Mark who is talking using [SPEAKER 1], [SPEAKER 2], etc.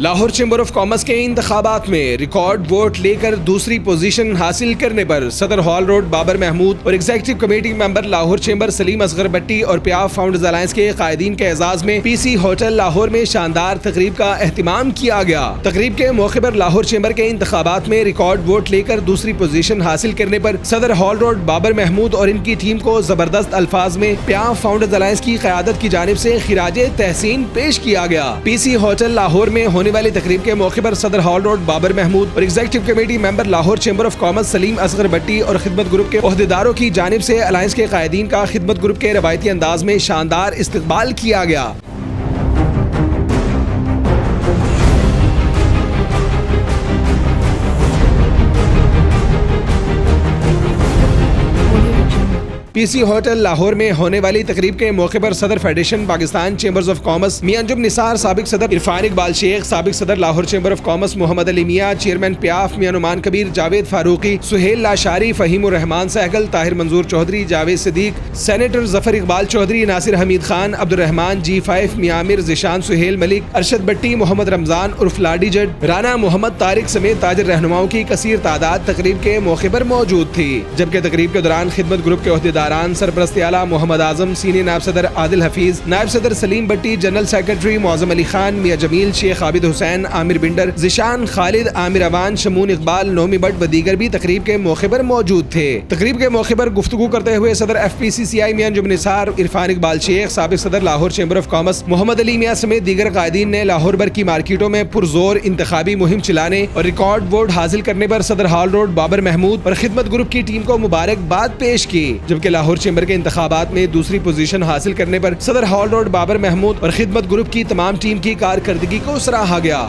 [SPEAKER 1] Lahore chamber of commerce کے انتخابات میں ریکارڈ ووٹ لے کر دوسری پوزیشن حاصل کرنے پر صدر ہال روڈ بابر محمود اور executive committee member Lahore chamber سلیم اصغر بٹی اور پیاف فاؤنڈرز الائنس کے قائدین کے اعزاز میں پی سی ہوٹل لاہور میں شاندار تقریب کا اہتمام کیا گیا۔ تقریب کے موقع پر لاہور چیمبر کے انتخابات میں ریکارڈ ووٹ لے کر دوسری پوزیشن حاصل کرنے پر صدر ہال روڈ بابر محمود اور ان کی ٹیم کو زبردست الفاظ میں پیاف فاؤنڈرز الائنس کی قیادت کی جانب سے خراج تحسین پیش کیا گیا۔ پی سی ہوٹل لاہور میں ہونے والی تقریب کے موقع پر صدر ہال روڈ بابر محمود اور executive committee member Lahore chamber of commerce Saleem Asghar Batti اور خدمت گروپ کے عہدیداروں کی جانب سے الائنس کے قائدین کا خدمت گروپ کے روایتی انداز میں شاندار استقبال کیا گیا۔ پی سی ہوٹل لاہور میں ہونے والی تقریب کے موقع پر صدر federation Pakistan chambers of commerce میاں انجم نثار، سابق صدر عرفان اقبال شیخ، سابق صدر Lahore chamber of commerce Muhammad Ali Miyan, chairman پیاف میاں نعمان کبیر، جاوید فاروقی، سہیل لاشاری، فہیم الرحمان سہگل، طاہر منظور چودھری، جاوید صدیق، سینیٹر ظفر اقبال چودھری، ناصر حمید خان، عبد الرحمان G5 میاں عامر، ذیشان سہیل ملک، ارشد بٹی، محمد رمضان عرف لاڈی جٹ، رانا محمد طارق سمیت تاجر رہنماؤں کی کثیر تعداد تقریب کے موقع پر موجود تھی۔ جبکہ تقریب کے دوران خدمت گروپ کے عہدیداران سرپرست اعلیٰ محمد اعظم، سینئر نائب صدر عادل حفیظ، نائب صدر سلیم بٹی، جنرل سیکرٹری معظم علی خان، میاں جمیل، شیخ عابد حسین، عامر بنڈر، ذیشان خالد، عامر اوان، شمون اقبال، نومی بٹ و دیگر بھی تقریب کے موقع پر موجود تھے۔ تقریب کے موقع پر گفتگو کرتے ہوئے صدر ایف پی سی سی آئی میاں انجم نثار، عرفان اقبال شیخ، سابق صدر لاہور چیمبر آف کامرس محمد علی میاں سمیت دیگر قائدین نے لاہور بھر کی مارکیٹوں میں پرزور انتخابی مہم چلانے اور ریکارڈ ووٹ حاصل کرنے پر صدر ہال روڈ بابر محمود اور خدمت گروپ کی ٹیم کو مبارکباد پیش کی۔ جبکہ لاہور چیمبر کے انتخابات میں دوسری پوزیشن حاصل کرنے پر صدر ہال روڈ بابر محمود اور خدمت گروپ کی تمام ٹیم کی کارکردگی کو سراہا گیا۔